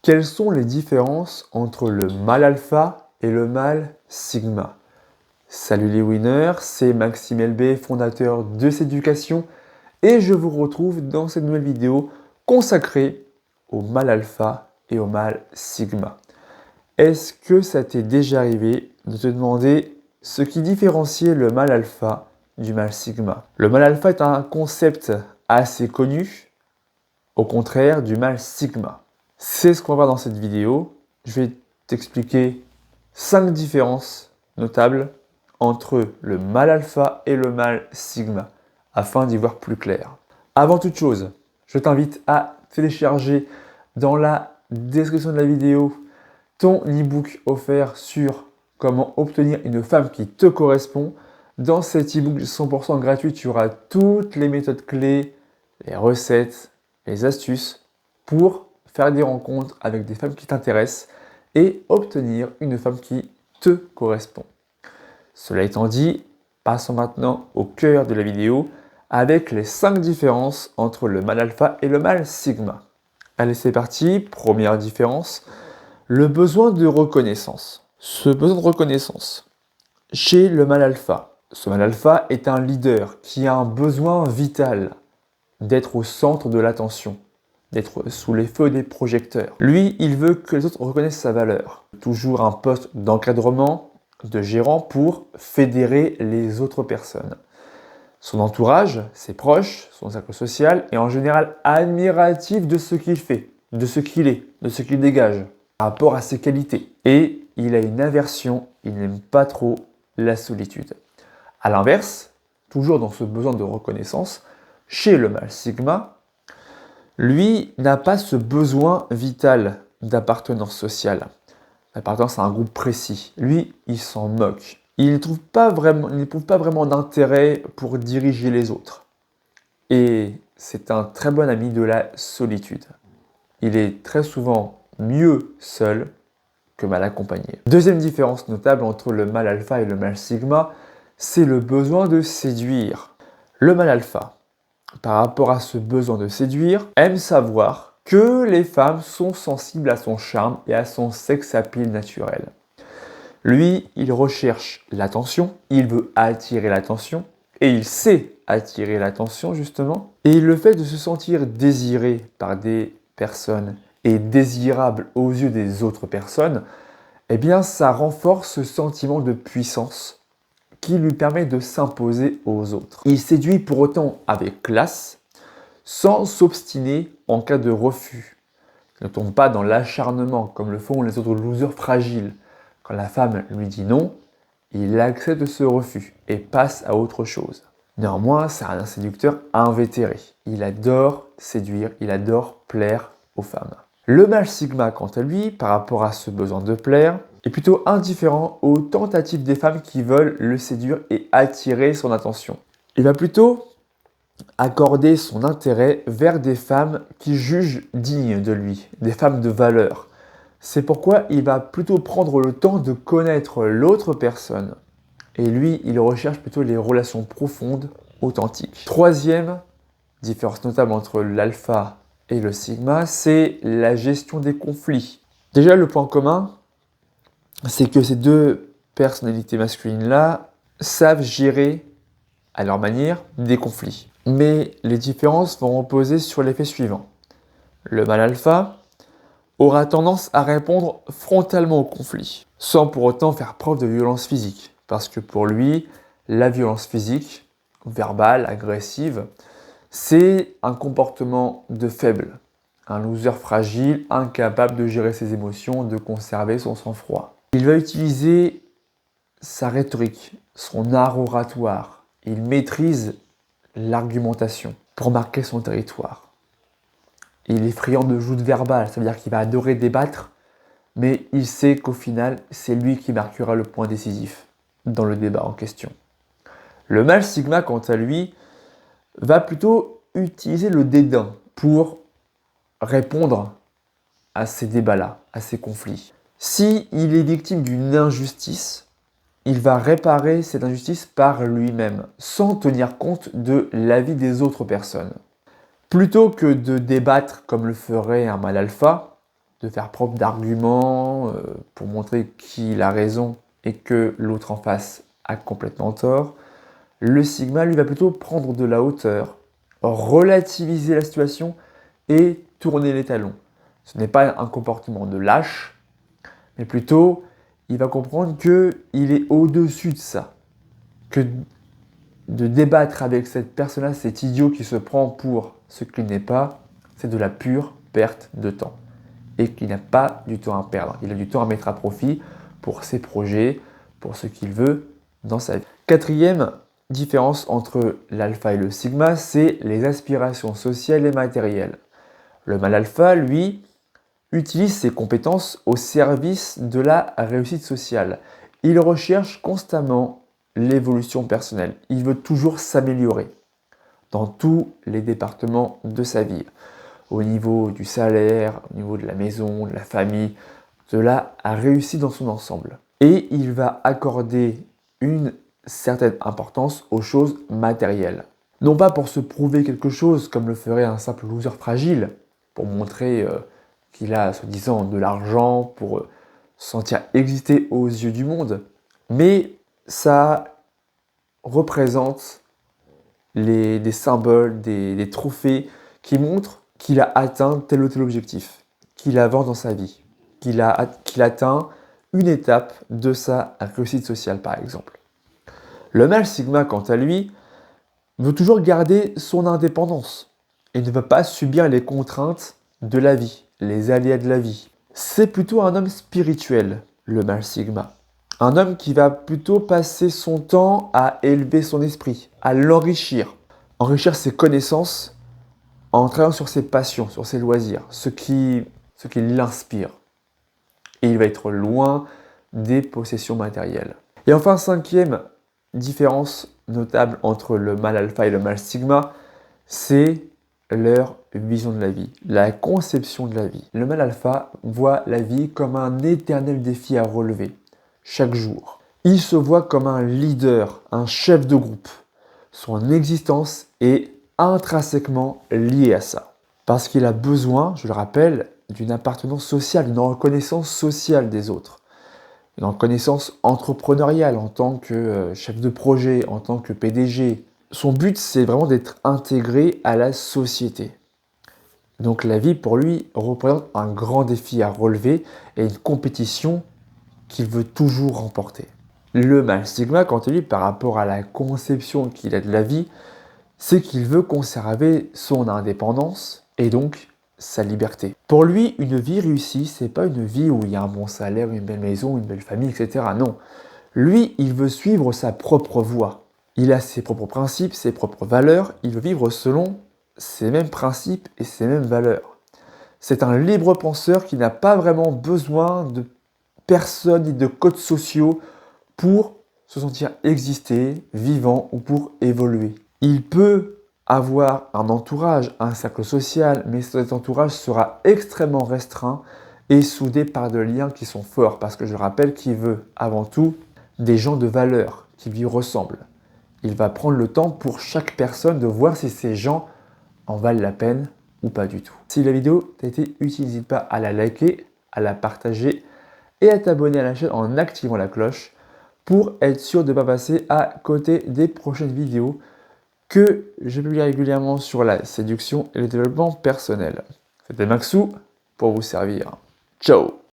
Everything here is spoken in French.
Quelles sont les différences entre le mâle alpha et le mâle sigma? Salut les winners, c'est Maxime LB, fondateur de Céducation, et je vous retrouve dans cette nouvelle vidéo consacrée au mâle alpha et au mâle sigma. Est-ce que ça t'est déjà arrivé de te demander ce qui différenciait le mâle alpha du mâle sigma? Le mâle alpha est un concept assez connu, au contraire du mâle sigma. C'est ce qu'on va voir dans cette vidéo. Je vais t'expliquer 5 différences notables entre le mâle alpha et le mâle sigma, afin d'y voir plus clair. Avant toute chose, je t'invite à télécharger dans la description de la vidéo ton e-book offert sur comment obtenir une femme qui te correspond. Dans cet e-book 100% gratuit, tu auras toutes les méthodes clés, les recettes, les astuces pour faire des rencontres avec des femmes qui t'intéressent et obtenir une femme qui te correspond. Cela étant dit, passons maintenant au cœur de la vidéo avec les 5 différences entre le mâle alpha et le mâle sigma. Allez, c'est parti. Première différence, le besoin de reconnaissance. Ce besoin de reconnaissance chez le mâle alpha. Ce mâle alpha est un leader qui a un besoin vital d'être au centre de l'attention, d'être sous les feux des projecteurs. Lui, il veut que les autres reconnaissent sa valeur. Toujours un poste d'encadrement, de gérant pour fédérer les autres personnes. Son entourage, ses proches, son cercle social est en général admiratif de ce qu'il fait, de ce qu'il est, de ce qu'il dégage, par rapport à ses qualités. Et il a une aversion, il n'aime pas trop la solitude. A l'inverse, toujours dans ce besoin de reconnaissance, chez le mâle sigma, lui n'a pas ce besoin vital d'appartenance sociale, d'appartenance à un groupe précis. Lui, il s'en moque. Il n'éprouve pas vraiment d'intérêt pour diriger les autres. Et c'est un très bon ami de la solitude. Il est très souvent mieux seul que mal accompagné. Deuxième différence notable entre le mâle alpha et le mâle sigma, c'est le besoin de séduire. Le mâle alpha, par rapport à ce besoin de séduire, aime savoir que les femmes sont sensibles à son charme et à son sex appeal naturel. Lui, il recherche l'attention, il veut attirer l'attention, et il sait attirer l'attention justement. Et le fait de se sentir désiré par des personnes et désirable aux yeux des autres personnes, eh bien ça renforce ce sentiment de puissance qui lui permet de s'imposer aux autres. Il séduit pour autant avec classe, sans s'obstiner en cas de refus. Il ne tombe pas dans l'acharnement comme le font les autres losers fragiles. Quand la femme lui dit non, il accepte ce refus et passe à autre chose. Néanmoins, c'est un séducteur invétéré. Il adore séduire, il adore plaire aux femmes. Le mâle sigma, quant à lui, par rapport à ce besoin de plaire, est plutôt indifférent aux tentatives des femmes qui veulent le séduire et attirer son attention. Il va plutôt accorder son intérêt vers des femmes qui jugent dignes de lui, des femmes de valeur. C'est pourquoi il va plutôt prendre le temps de connaître l'autre personne. Et lui, il recherche plutôt les relations profondes, authentiques. Troisième différence notable entre l'alpha et le sigma, c'est la gestion des conflits. Déjà, le point commun, c'est que ces deux personnalités masculines-là savent gérer, à leur manière, des conflits. Mais les différences vont reposer sur l'effet suivant. Le mâle alpha aura tendance à répondre frontalement au conflit, sans pour autant faire preuve de violence physique. Parce que pour lui, la violence physique, verbale, agressive, c'est un comportement de faible. Un loser fragile, incapable de gérer ses émotions, de conserver son sang-froid. Il va utiliser sa rhétorique, son art oratoire. Il maîtrise l'argumentation pour marquer son territoire. Il est friand de joutes verbales, ça veut dire qu'il va adorer débattre, mais il sait qu'au final, c'est lui qui marquera le point décisif dans le débat en question. Le mâle sigma, quant à lui, va plutôt utiliser le dédain pour répondre à ces débats-là, à ces conflits. Si il est victime d'une injustice, il va réparer cette injustice par lui-même, sans tenir compte de l'avis des autres personnes. Plutôt que de débattre comme le ferait un mâle alpha, de faire preuve d'arguments pour montrer qu'il a raison et que l'autre en face a complètement tort. Le sigma, lui, va plutôt prendre de la hauteur, relativiser la situation et tourner les talons. Ce n'est pas un comportement de lâche, mais plutôt, il va comprendre qu'il est au-dessus de ça. Que de débattre avec cette personne-là, cet idiot qui se prend pour ce qu'il n'est pas, c'est de la pure perte de temps. Et qu'il n'a pas du temps à perdre. Il a du temps à mettre à profit pour ses projets, pour ce qu'il veut dans sa vie. Quatrième différence entre l'alpha et le sigma, c'est les aspirations sociales et matérielles. Le mâle alpha, lui, utilise ses compétences au service de la réussite sociale. Il recherche constamment l'évolution personnelle. Il veut toujours s'améliorer dans tous les départements de sa vie. Au niveau du salaire, au niveau de la maison, de la famille, de la réussite dans son ensemble. Et il va accorder une certaine importance aux choses matérielles. Non pas pour se prouver quelque chose comme le ferait un simple loser fragile, pour montrer qu'il a, soi-disant, de l'argent, pour se sentir exister aux yeux du monde, mais ça représente des symboles, des trophées qui montrent qu'il a atteint tel ou tel objectif, qu'il avance dans sa vie, qu'il atteint une étape de sa réussite sociale, par exemple. Le mâle sigma, quant à lui, veut toujours garder son indépendance et ne veut pas subir les contraintes de la vie, les aléas de la vie. C'est plutôt un homme spirituel, le mâle sigma. Un homme qui va plutôt passer son temps à élever son esprit, à l'enrichir, enrichir ses connaissances en travaillant sur ses passions, sur ses loisirs, ce qui l'inspire. Et il va être loin des possessions matérielles. Et enfin, cinquième différence notable entre le mâle alpha et le mâle sigma, c'est leur vision de la vie, la conception de la vie. Le mâle alpha voit la vie comme un éternel défi à relever, chaque jour. Il se voit comme un leader, un chef de groupe. Son existence est intrinsèquement liée à ça. Parce qu'il a besoin, je le rappelle, d'une appartenance sociale, d'une reconnaissance sociale des autres. Une reconnaissance entrepreneuriale en tant que chef de projet, en tant que PDG. Son but, c'est vraiment d'être intégré à la société. Donc la vie, pour lui, représente un grand défi à relever et une compétition qu'il veut toujours remporter. Le mâle sigma, quant à lui, par rapport à la conception qu'il a de la vie, c'est qu'il veut conserver son indépendance et donc sa liberté. Pour lui, une vie réussie, c'est pas une vie où il y a un bon salaire, une belle maison, une belle famille, etc. Non. Lui, il veut suivre sa propre voie. Il a ses propres principes, ses propres valeurs. Il veut vivre selon ses mêmes principes et ses mêmes valeurs. C'est un libre penseur qui n'a pas vraiment besoin de personne ni de codes sociaux pour se sentir exister, vivant ou pour évoluer. Il peut avoir un entourage, un cercle social, mais cet entourage sera extrêmement restreint et soudé par des liens qui sont forts, parce que je rappelle qu'il veut avant tout des gens de valeur qui lui ressemblent. Il va prendre le temps pour chaque personne de voir si ces gens en valent la peine ou pas du tout. Si la vidéo t'a été utile, n'hésite pas à la liker, à la partager et à t'abonner à la chaîne en activant la cloche pour être sûr de ne pas passer à côté des prochaines vidéos que je publie régulièrement sur la séduction et le développement personnel. C'était Maxou pour vous servir. Ciao!